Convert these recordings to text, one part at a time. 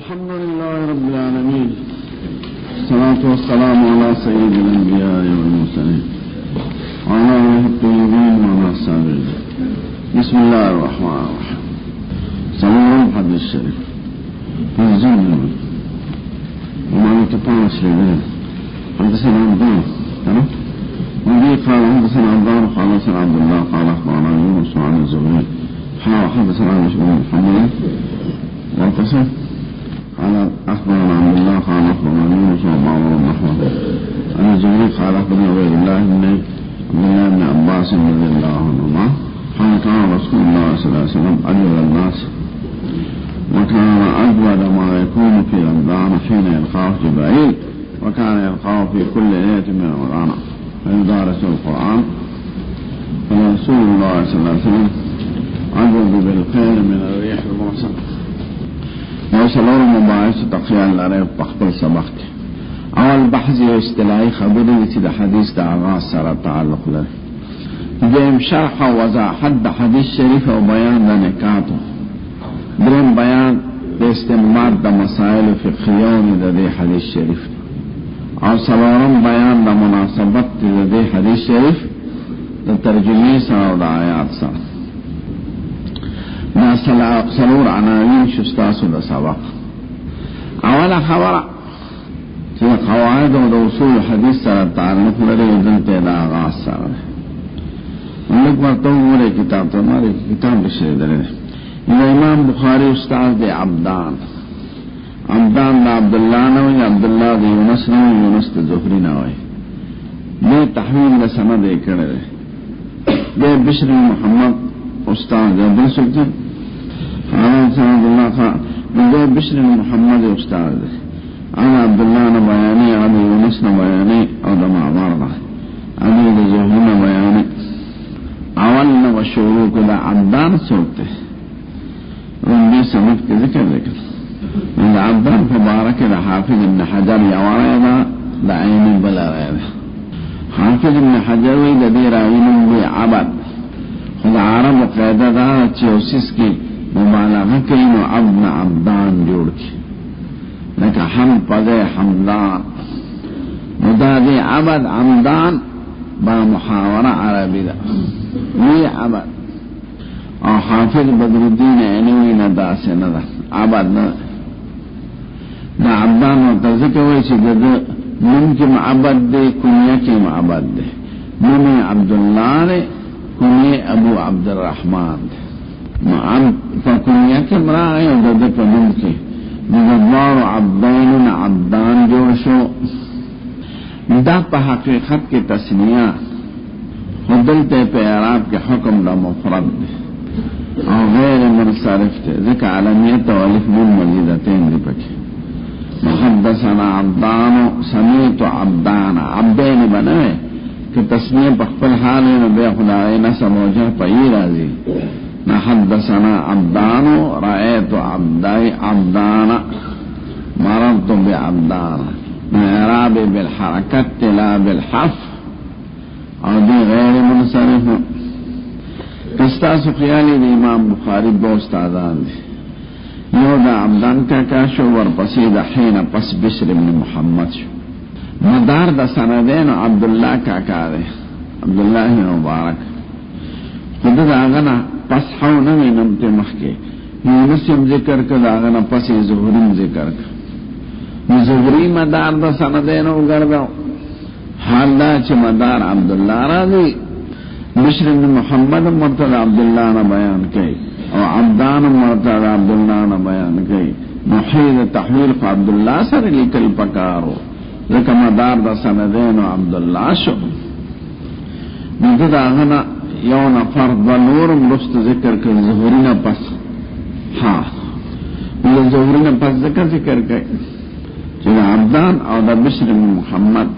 الحمد لله رب العالمين، الصلاة والسلام على سيد الأنبياء والمرسلين وعلى آله الطيبين وعلى أصحابه. بسم الله الرحمن الرحيم. صلوا الحديث الشريف في الزمن وما نتطاوش لله. حدثنا عبدان تمام ونبي قال حدثنا عبدان قال حدثنا عبد الله قال أخبرنا يونس عن الزهري حدثنا عن محمد واتصل قال أخبرنا عبد الله قال أخبرنا يونس وبعض النحو عن الزهري قال أخبرنا عبد الله بن عباس رضي الله عنهما قال كان رسول الله صلى الله عليه وسلم أجود الناس وكان أجود ما يكون في رمضان حين يلقاه جبريل وكان يلقاه في كل ليلة من رمضان فيدارس القرآن فرسول الله صلى الله عليه وسلم أجود بالخير من الريح المرسل. وصلوا المباحث تقيا لريب بخبر سبقت اول بحث اصطلاحي خبري چې د حدیث د آغاز سره تعلق لري. دیم شرح او وضاحت د حدیث شریف او بیان د نکاتو. دریم بیان د استنباط د مسائل فقهیه د دې حدیث شریف. او څلورم بیان د مناسبت د دې حدیث شریف د ترجمه سره او د آیات سره. سلور عناوین شستاسو دا سبق. اولا خبره چې قواعد او د اصول حدیث سره تعلق لري دلته دا آغاز سره. موږ ورته وګورئ کتاب ته ماره کتاب بشری درنه. امام بخاری استاد دی عبدان دا عبد الله نو عبد الله دی یونس نو یونس د زهری نو وي. دې تحویل د سند یې کړل. دې بشر محمد استاد عبد السلطان عبد الله خان دې بشر محمد استاد انا عبد الله نے بیانی ابو یونس نے بیانی اور د معمر نے ابو زهری نے بیانی اول نو شروع کلا عبدان سوتے ان سمت کے ذکر ان عبدان مبارک حافظ ابن حجر یوارا دا عین بلا حافظ ابن حجر وی د راوین بی عبد خدا عرب قاعدہ دا چوسیس کی مبالغہ کئی نو ابن عبدان جوڑ کی لکہ ہم پدے حمدان مدادی عبد عمدان با محاورہ عربی دا وی عبد اور حافظ بدر الدین اینوی ندا سے ندا عبد ندا دا عبدان و تذکر ویسی دا ممکن عبد دے کنیا کی عبد دے ممکن عبداللہ دے کنی ابو عبد الرحمن فکنیہ کے مراغی و دد پنم کے مددوار عبدین عبدان جوشو دا پا حقیقت کے تسنیہ خدلتے پہ اعراب کے حکم دا مفرد دے اور غیر منصرف تے ذکر علمیت و الف من مزیدتین دی پکے. محدثنا عبدان سمیت عبدان عبدین بنوے کہ تسمیہ بخفل حال ہے بے خدای نسب و جہ پئی راضی. حدثنا عبدان رأيت عبداي عبدان مررت بعبدان اعراب بالحركة لا بالحرف اور دی غیر منصرف. قصاص خیالی دی امام بخاری دو استادان دی یو دا عبدان کا شو ور پسید حین پس بشر بن محمد شو. مدار دا سندین عبداللہ کا دے عبداللہ مبارک خود دا آغنا پس حو نمی نمت مخی یونسیم ذکر کر آغنا پس زہریم ذکر کر زہری مدار دا سندینو گردو حال دا چھ مدار عبداللہ را دی بشر بن محمد مرتد عبداللہ نا بیان کئی اور عبدان مرتد عبداللہ نا بیان کئی محید تحویل خو عبداللہ سر لکل پکارو لکہ مدار دا سندینو عبداللہ شو مدد آغنا یون فرد و نورم رست ذکر کر ظہورین پس ہاں ظہورین پس ذکر کر چلا عبدان اور دا بشر محمد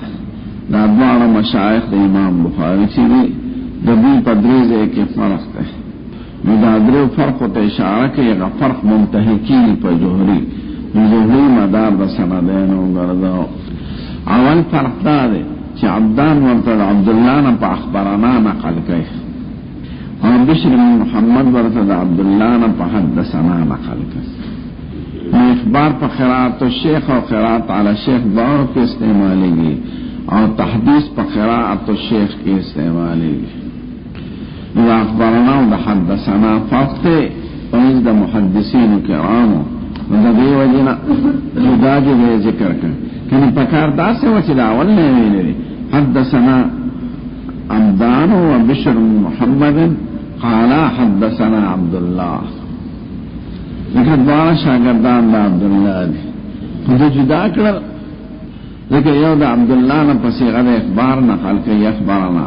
دا دوار مشایخ دا امام بخاری چیلی دا بی پدریز ایک فرق ہے دا دریو فرق تا اشارہ کہ یہ فرق منتحقی پا ظہوری مدار دا سندینو گردو. اول فرق دا دے چی عبدان ورطا عبداللہ نا پا اخبرنا نقل کئی اور بشر محمد ورطا عبداللہ نا پا حدثنا نقل کئی. اخبار پر قراءت الشیخ اور قراءت علی الشیخ دونوں کے استعمالے گی اور تحدیث پر قراءت الشیخ کے استعمالے گی. اخبارنا و حدثنا فرق پنج دا محدثین کرامو دی وجنا جدا جدا ذکر کر کنی پکار دا سے وچی دا اول نہیں حدثنا عبدان و بشر محمد قالا حدثنا عبداللہ لیکن دوارا شاگردان دا عبداللہ دی خود جدا کرل لیکن یو دا عبداللہ نا پسیغہ دا اخبار نقل کئی اخبارنا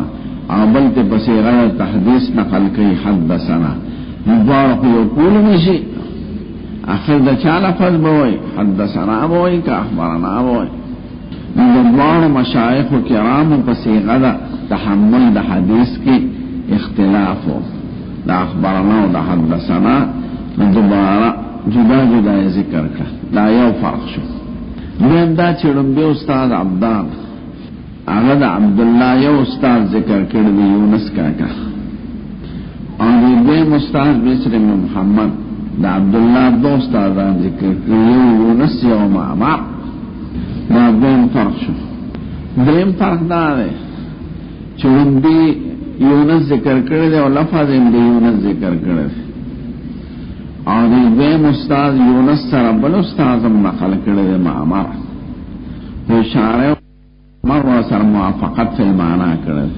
اول تے پسیغہ دا تحدیث نقل کئی حدثنا دوارا کو یقول مشی آخر دا چا لفظ بوئی حدثنا بوئی کا اخبارنا بوئی دوارا مشایخ و کرام پسیغہ دا تحمل دا حدیث کی اختلاف ہو دا اخبارنا و دا حدثنا دوبارہ جدا جدا ذکر کا دا یو فرق شو. دیم دا چڑم بے استاد عبدان اگر دا عبداللہ یو استاد ذکر کردی یونس کا اور دیم استاد بسر ابن محمد دا عبداللہ دو استادان ذکر کردی یونس یو معمار دا دیم فرق شو. دیم فرق دا دے چڑم بے یونس ذکر کردی اور لفظ دی یونس ذکر کردی اور دویم استاد یونس سر بل استازم نقل کرده معمر اشاره مر سر موافقت فی المعنی کرده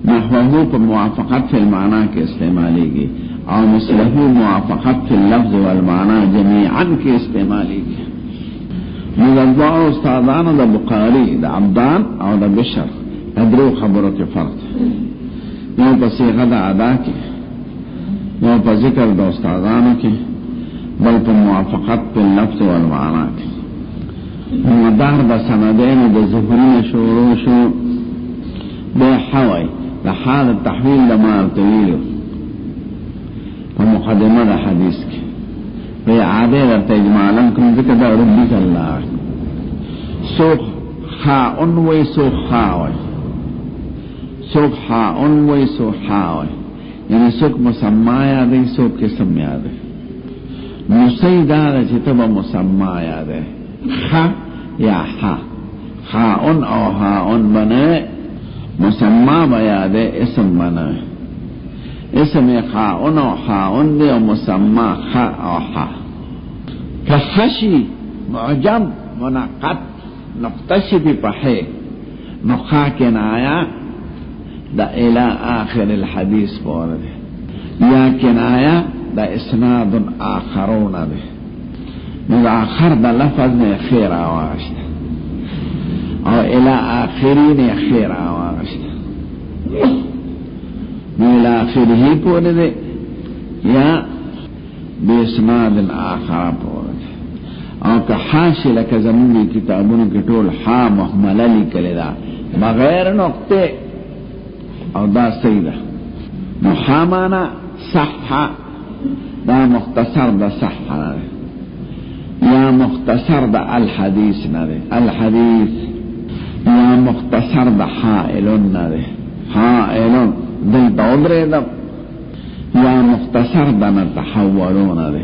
نحوه پر موافقت فی المعنی کے استعمالی گی اور مثلہ موافقت فی اللفظ والمعنی جمیعا کے استعمالی گی. مددوار استادان دا بخاری دا عبدان اور دا بشر ادرو خبروں کے فرق یوں پسیغہ دا ادا کی یوں پا ذکر دا استادانوں کی بل پا موافقت پا لفظ والمعنی کی مدار دا سندین دا ظہرین شروع شو بے حوی دا حال تحویل دا مار طویلو پا مقدمہ دا حدیث کی بے عادے دا تجمالا کن ذکر دا ربی صلی اللہ سوخ خاؤن وی سوخ خاوی سوخ خاؤن وی سوخ خاوی یعنی سوک مسمع یاد ہے سوک قسم یاد ہے موسیع دار چتبا مسمع یاد ہے خا یا ہا خاؤن او ہاؤن بنے مسمع بیاد ہے اسم بنے اسم خاؤن او ہاؤن دے او مسمع خا او ہا کخشی معجم منقط نقطشی بھی پہے نخا کے نایا دا الى آخر الحدیث بورد یا کنایا دا اسناد آخرون دے دا آخر دا لفظ نے خیر آواشت اور الى آخرین خیر آواشت الى آخر ہی پورد دے یا بے اسناد آخر پورد اور کہ حاشی لکا زمینی کتابوں کی طول حا محمل لکلی دا بغیر نقطے او دا سیدہ محامانا صحا دا مختصر دا صحا نرے یا مختصر دا الحدیث نرے الحدیث یا مختصر دا حائلون نرے حائلون دل دودرے دا یا مختصر دا نتحولون نرے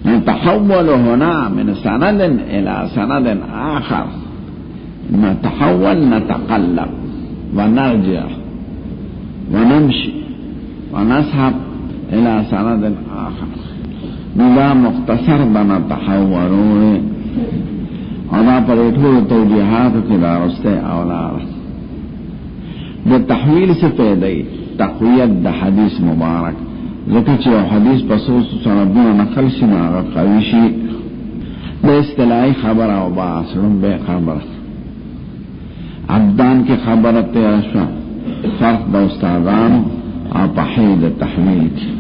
نتحول هنا من سند الى سند آخر نتحول نتقلب ونرجع ونمشي ونسحب إلى سند آخر ندا مختصر بنا تحورون ادا پر اٹھو توجیحات کی دارستے اولار دا تحویل سے پیدائی تقویت دا حدیث مبارک ذکر چیو حدیث پسوس سندون نقل سنا قویشی دا استلائی خبر او باسرون بے خبر عبدان کی خبرت رشوہ فرق دا استادان آپ حید تحویل کی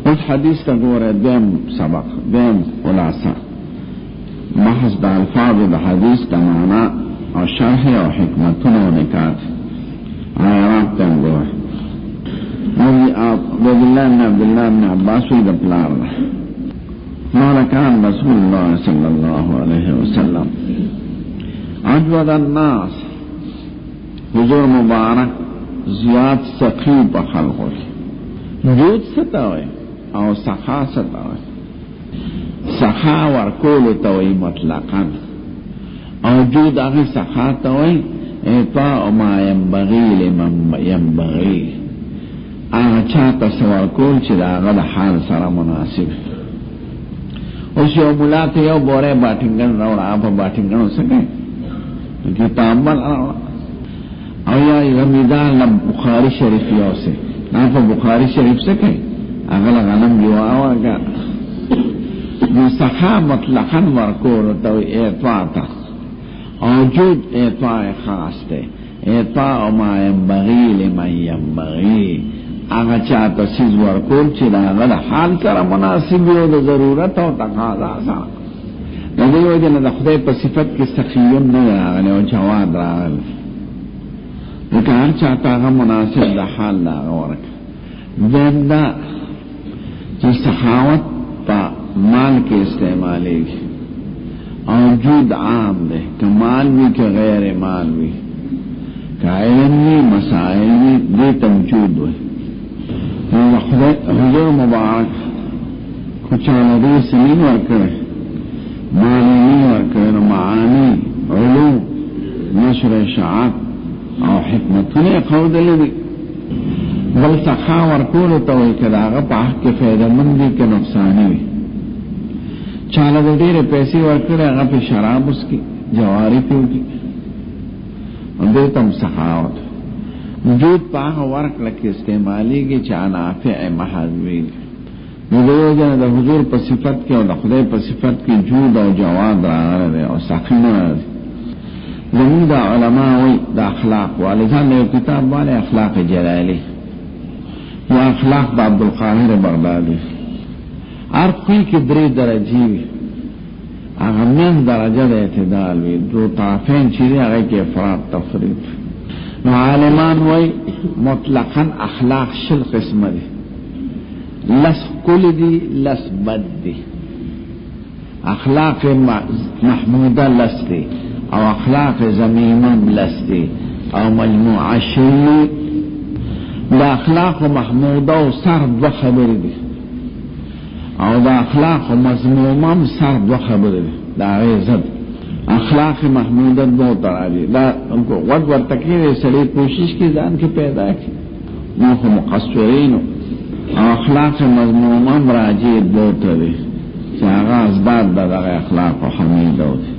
اس حدیث کا گورے دیم سبق دیم خلاصہ محض دا الفاظ دا حدیث کا معنی اور شرح اور حکمتن و نکات آیات تم گورے مولی آپ عبداللہ بن عبداللہ بن عباس وی دا پلار دا مولا کان رسول اللہ صلی اللہ علیہ وسلم اجود الناس حضور مبارک زیاد سخی پا خلقو جود ستا ہوئے او سخا ستا ہوئے سخا ورکول توئی مطلقا او جود اغی سخا توئی اعطاء ما ينبغي لمن ينبغي آغا چاہتا سورکول چی دا آغا دا حال سر مناسب. اس یو ملات یو بورے باٹنگن روڑا آپا باٹنگن ہو سکے کتاب بل روڑا او یا غمیدان لب بخاری شریف یو سے آپا بخاری شریف سکے اغلا غنم جو آوگا سخا مطلقاً ورکول تو اعطاءتا وجود اعطاء خاص تے اعطاء ما ينبغي لمن ينبغي آغا چاہتا سیز ورکول چی دا غد حال سر مناسب یو دا ضرورت و تقاضا سا ندی وجہ دا خدای پا صفت کی سخیون نگر آگلے و جواد را آگلے لیکن ہر چاہتا آغا مناسب دا حال دا آغا ورک دین دا چی سخاوت پا مال کے استعمالے گی وجود عام دے کہ مال بھی کہ غیر مال بھی کہ علم بھی مسائل بھی دیتا وجود ہوئے حضور مبارک کچھ علیہ سنین ورکرے مالینی ورکرے معانی علوم نشر اشاعت او حکمتنے قود لدی بل سخا ورکولو توی کداغا پا حق کے فیدہ مندی کے نقصانی بھی چالا دو دیر پیسی ورکرے اگا پی شراب اس کی جواری پیو کی دیتم سخاوت وجود پاہ ورک لکی استعمالی کی چاہ نافع محضویل ندیو جن دا حضور پا صفت کی و دا خدای پا صفت کی جود و جواد را رہے و سخن رہے زمین دا علماء وی دا اخلاق والدان لیو کتاب والے اخلاق جلالی یا اخلاق با عبدالقاہر بغدادی عرق کوئی کی دری درجیوی اغمین درجہ دا اعتدال وی دو طرفین چیزیں اگر کی افراد تفرید نو عالمان وی مطلقاً اخلاق شل قسم دی لس کل دی لس بد دی اخلاق محمودہ لس دی او اخلاق زمینم لس دی او مجموعہ شلی دا اخلاق محمودہ و سر دو خبر دی او دا اخلاق مضمومم سر دو خبر دی دا غیزد اخلاق محمودت بہت ترابی دا ان کو ود ورتکیر سڑی کوشش کی دان کی پیدا کی نوخ مقصورینو اخلاق مضمومم راجید بہت ترابی چاہاں ازداد دا دا اخلاق و حمیدو دی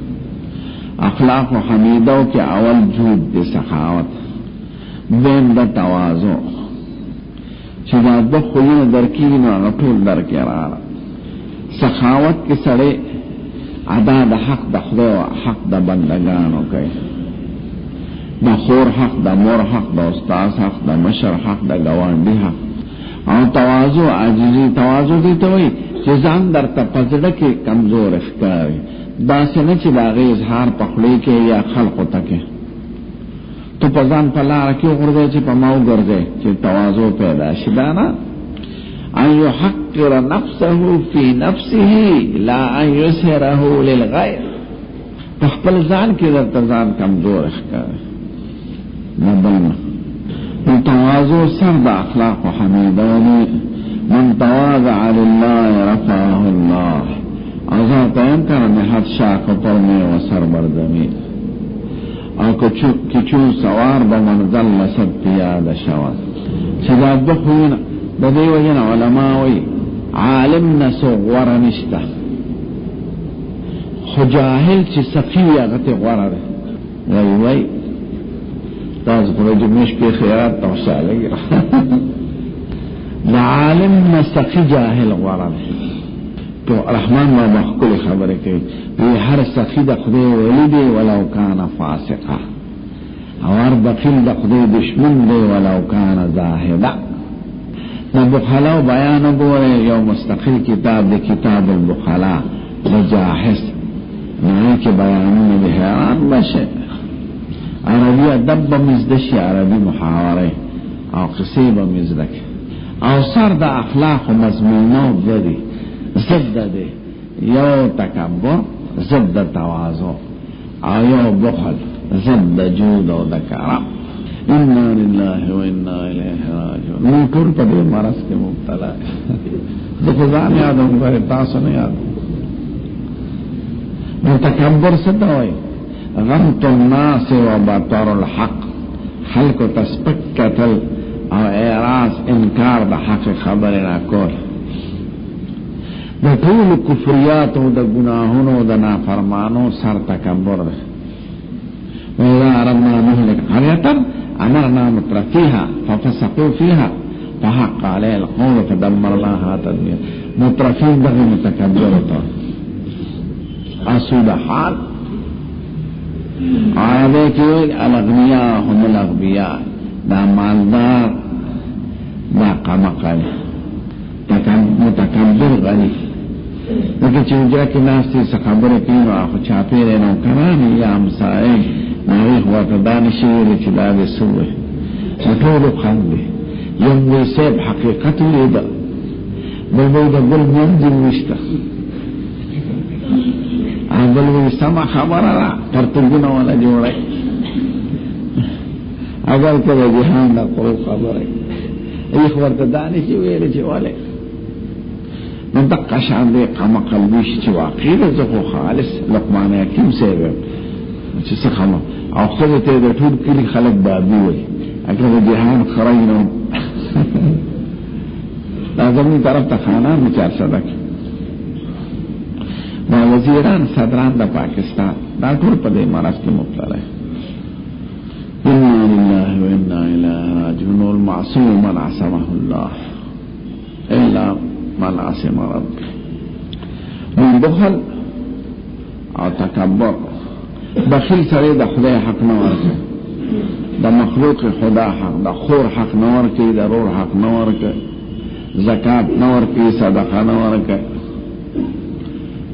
اخلاق و حمیدو کے اول جود دی سخاوت دین دا توازو چیزا دو خوین درکینو اغطول درکی رارا سخاوت کی سڑے ادا دا حق دا خدا و حق دا بندگانو کئی دا خور حق دا مور حق دا استاذ حق دا مشر حق دا گواندی حق اور توازو عاجزی توازو دی توئی چیزان در تپزدکی کمزور اختاری دا سنچی دا غی اظہار پخلی کے یا خلقو تکے تو پزان پلا رکیو گردے چی پا ماو گردے چی توازو پیدا شدانا ان يحقر نفسه في نفسه لا ان يسهره للغير تخپل ځان کې در تزان کمزور ښکار نبلنا تواضع سر د اخلاق و حمیدانی من تواضع لله رفعه الله ازات انکر نحت شاک پرمی و سر بردمی او کچون سوار بمنزل لسد پیاد شواد چیزاد بخوینا بدی وجن علماوی عالم نسو غور نشتا خجاہل چی سفی اغتی غور رہ وی تاز پر جمعش کی خیرات توسع لگی رہا لعالم نسخی جاہل غور رہ تو رحمان و محکل خبر کے یہ ہر سخی دا خدے ولی دے ولو کان فاسقا اور بخیل دا خدے دشمن دے ولو کان زاہدہ بخلاو بیان گورے یو مستقل کتاب دے کتاب البخلا بجاحس نئی کے بیانون بھی حیران بشے عربی ادب بمزدشی عربی محاورے او قصیب بمزدک او سر دا اخلاق و مضمونو ددی زد دے یو تکبر زد تواضع او یو بخل زد جود و دکرم انا للہ و انا الیہ راجعون من طور پر مرض کے مبتلا ہے دخزان یاد ہوں گا تاسو نہیں یاد متکبر ستوئی غمت الناس و بطر الحق، خلق و تسپک کتل او اعراض انکار دا حق خبر راکول. دا طول کفریات و دا گناہون و دا نافرمانو سر تکبر دا. وَإِذَا أَرَدْنَا نُهْلِكَ قَرْيَةً أَمَرْنَا مُتْرَفِيهَا فَفَسَقُوا فِيهَا فَحَقَّ عَلَيْهَا الْقَوْلُ فَدَمَّرْنَاهَا تَدْمِيرًا. مترفین دا متکبر ہوتا آسود حال. آیدے کہ الاغنیاء هم الاغبیاء، دا مالدار دا قمقل متکبر غنی. لیکن چوجہ کی ناستی سخبر کینو آخو چاپی رینو کرانی یا مسائل ناویخ واقع دانشوری چی دادی سوئے مطولو خندی یموی سیب حقیقت لیدہ بلوی دا گل مندی وشتا بلوی سما خبر را ترتگونا والا جوڑے اگر کبھا جہان دا قرو خبر ہے ایخ ورد دانشوری چی والے من دقا شان دے قام قلبیش چی واقعی دا زخو خالص لقمان حکیم سے گئے چی سخما او خودتے دا طول کلی خلق بابی ہوئی اگر دا جہان خرائنو لازمی طرف تا خانان مچار صدق با وزیران صدران دا پاکستان دا طول پا دے مرض کی مبتلا ہے. انا للہ و انا الہ راجعون. المعصوم من عصمہ اللہ الا من عصم رب. من بخل او تکبر بخیل سرے دا خدای حق نور کے، دا مخلوق خدا حق، دا خور حق نور کے، دا رور حق نور کے، زکاة نور کے، صدقہ نور کے.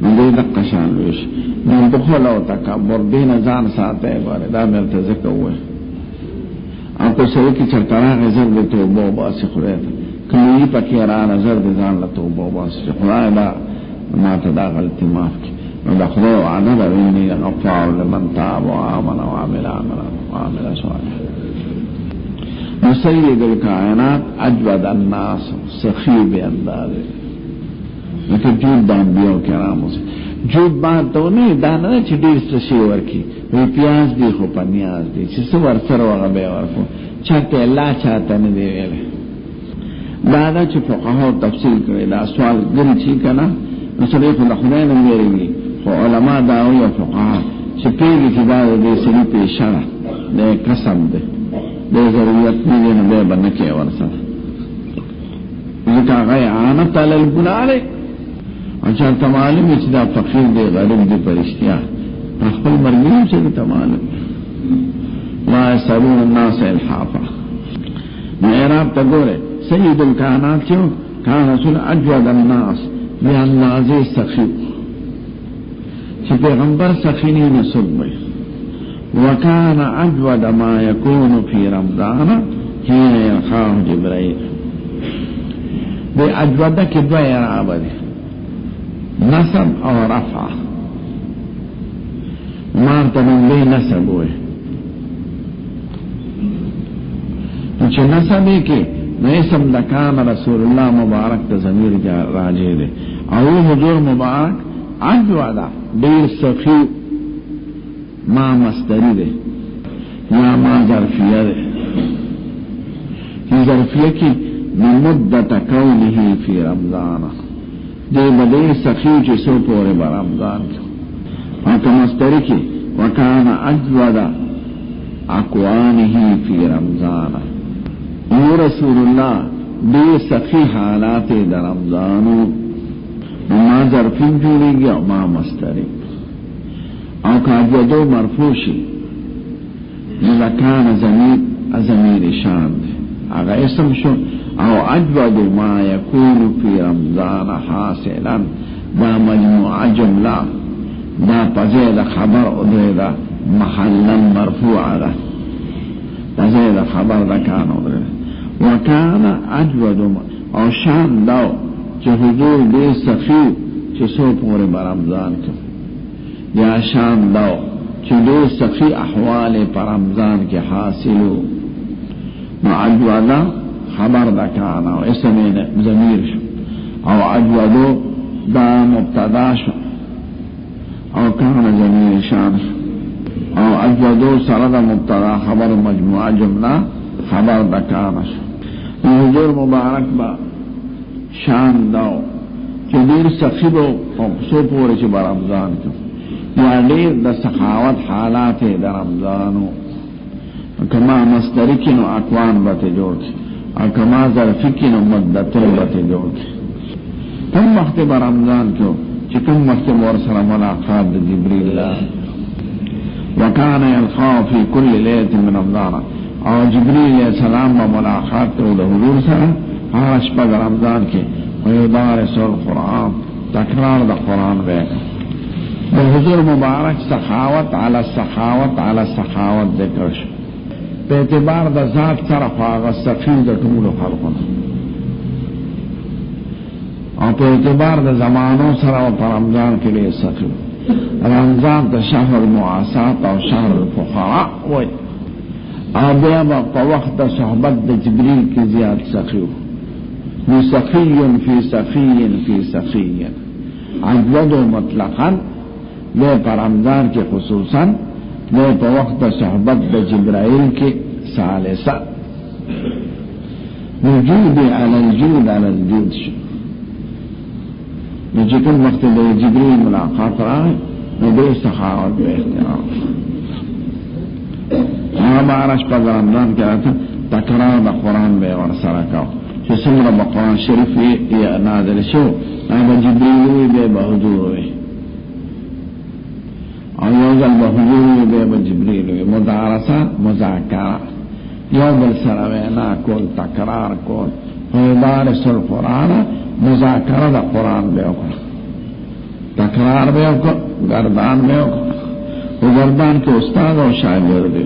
من دے دقا شان ویش من بخل او تکبر دین زان ساتے بارے دا مرتزک ہوئے. آپ کو سوئی کی چرطراغ زرد توبو باسی خریتا کمی پکی را نظر دی زان لتوبو باسی خدای دا ما تدا غلطی ماف کی دا خدای وعدا دا وینی غفار لمن تاب و آمن و عامل صالح. مسید الکائنات اجود الناس سخیب اندازے. لیکن جود دان بیو کرامو سے جود بات تو نہیں دانا چی دیر سشی ورکی وی پیاز دی خو پنیاز دی چی سور سر وغا بے ورکو چاہتے اللہ چاہتا ندی ویلے. دادا چی فقہو تفصیل کرے دا سوال گری چی کنا نصری خود خدای نمیری گی خو علماء داوی و فقہا چی پیگی کی دادا دے سری پیشانا دے قسم دے ضروریت نیدے نبے بنکے ورسا ذکا غی آنت علی الگنالے اچھا تمالم اچھ دا فقیر دے غریب دے پرشتیاں اخبر مرگیم سے بھی تمالم لا يسألون الناس الحافا. معراب تقولے سید الکائنات چیو کان رسول اجود الناس بیاندازے سخی چی پیغمبر سخینی نصب بے وکان اجود ما یکون فی رمضان حین یلقاہ جبرائیل. بے اجودہ کی دو اعراب دے نصب اور رفع. مارتبن بے نصب ہوئے چھ نصب ہے کہ نیسم دکان رسول اللہ مبارک تا ضمیر راجے دے او حضور مبارک اجودا دیر سخی ما مستری دے یا ما ظرفیہ دے کی ظرفیہ کی مدت کونه فی رمضان دے بدے سخی چی سو پورے با رمضان کی وکا مستری کی وکان اجودا اقوانه فی رمضان. رسول اللہ بے سخی حالات در رمضانو ما ظرفین جوڑی گیا ما مستری او کاجدو مرفوشی ملکان زمیر شان دے اگا اسم شو او اجود ما یکون فی رمضان حاصلا دا مجموع جملہ دا پزید خبر ادرے دا محلا مرفوع دا پزید خبر دا کان ادرے وکان اجود او شان داو چه حضور دے سخی چه سو پورے برمضان کو یا شان داو چه دے سخی احوال پر رمضان کے حاصلو نو اجودا خبر دا کانا و اسم ضمیر شو او اجودو دا مبتدا شو او کان جمیع شان او اجودو سرد مبتدا خبر مجموعہ جملہ خبر دکانش حضور مبارک با شان داو چو دیر سخیبو سو پوری چی با رمضان کو یا دیر دا سخاوت حالات دا رمضانو کما مسترکینو اکوان بات جوڑ کی اور کما ظرفکینو مدتر بات جوڑ کی کم وقت با رمضان کو چکم وقت ورسر ملاقات دا جبریل وکان یلقاو فی کل لیت من رمضان اور جبریل علیہ السلام با ملاقات تو دا حضور سر ہارش پا دا رمضان کے ویدارس القرآن تکرار دا قرآن بیگا دا حضور مبارک سخاوت علی السخاوت علی السخاوت دکرش پہ اعتبار دا ذات سرف آغا سخیل دا طول خلقنا اور پہ اعتبار دا زمانوں سرف پا رمضان کے لئے سخیل رمضان دا شہر المعاسات اور شہر الفقراء وی اور بیابا پا وقت دا صحبت دا جبریل کی زیاد سخیل سخی فی سخی فی سخی عجود مطلقا لے پر رمضان کے خصوصاً لے پر وقت صحبت د جبرائیل کے ثالثہ وجود علی الجود علی الجود شو جکن وقت دے جبریل ملاقات رہا دے سخاوت بے اختیار ہمارا پر رمضان کیا تھا تکرار دا قرآن بے ورسرکاو کہ سمرہ بقرآن شریف یہ نازل شو آبا جبریل ہوئی بے بحضور ہوئی اور یوزل بحضور ہوئی بے بجبریل ہوئی مدارسہ مذاکرہ یوزل سروینا کول تکرار کول ویدارس القرآن مذاکرہ دا قرآن بے اکر تکرار بے اکر گردان بے اکر وہ گردان کے استاد اور شاگرد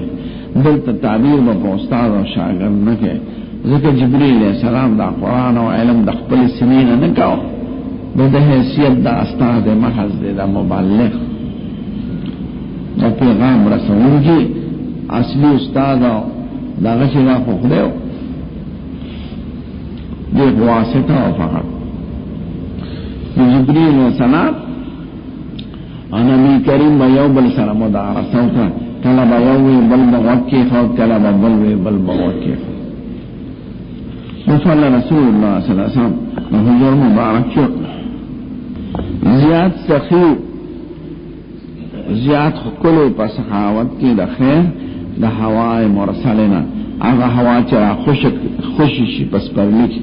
دلتا تعبیر با استاد اور شاگرد نکے ذکر جبریل علیہ السلام دا قرآن و علم دا خپل سنین نکاو دا حیثیت دا استاد محض دا مبلغ دا پیغام رسول کی اصلی استاد دا غشی دا خوخدیو دیکھ واسطہ و فقط جبریل علیہ السلام نبی کریم با یو بل سر مدارسو کا کلا با یوی بل بغوکی خود کلا با بلوی بل بغوکی خود مفعل رسول اللہ صلی اللہ علیہ وسلم حضور مبارک شو زیاد سخیو زیاد کلو پا سخاوت کی دا خیر دا ہوای مرسلنا آگا ہوا چرا خوششی پس پر لکھ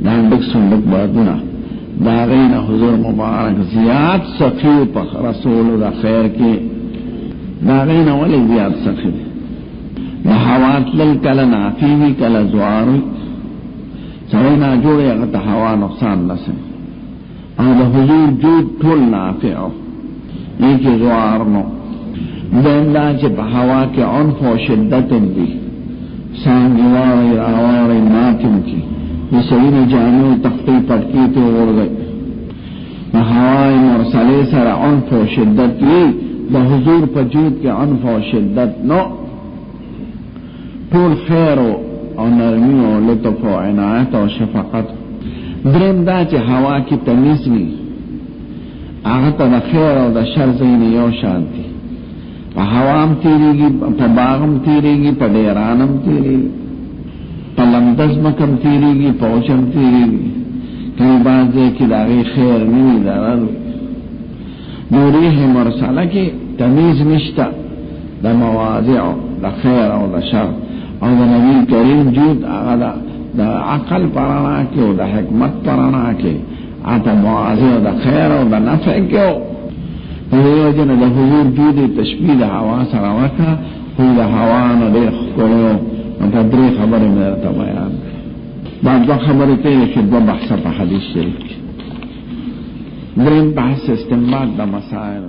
دا اندک سندک بردنا دا غین حضور مبارک زیاد سخیو پا رسول دا خیر کی دا غین ولی زیاد سخیو دا ہوات للکل نافیوی کل زواروی سوینا جوڑے اغتا ہوا نقصان نسے اور دا حضور جود ٹھول نافعو ایک زوارنو دین دا چے پا ہوا کے عنف و شدتن دی سانگواری راواری ماتم کی یہ سوین جانو تختی پٹکی تے اور گئی دا ہوائی مرسلے سر عنف و شدت کی دا حضور پا جود کے عنف و شدت نو ٹھول خیرو اور نرمی و لطف و عنایت و شفقت درم دا چه ہوا کی تمیز نی آغتا دا خیر و دا شر زینی یو شانتی پا ہوام تیری گی پا باغم تیری گی پا دیرانم تیری گی پا لمدزمکم تیری گی پا اوچم تیری گی کئی بازے کی داغی خیر نی دارد نوریح مرسالہ کی تمیز نشتا دا مواضع دا خیر و دا شر اور دا نبی کریم جود آغا دا عقل پرانا کے و دا حکمت پرانا کے آتا معاذی و دا خیر و دا نفع کے و جن دا حضور جود تشبیح دا ہوا سراوکا ہوئی دا ہوان و دیر خکرو و تدری خبر میرتا بیان بعد دو خبری تیرے کہ دو بحث پا حدیث شریف کی درین بحث استنباط دا مسائل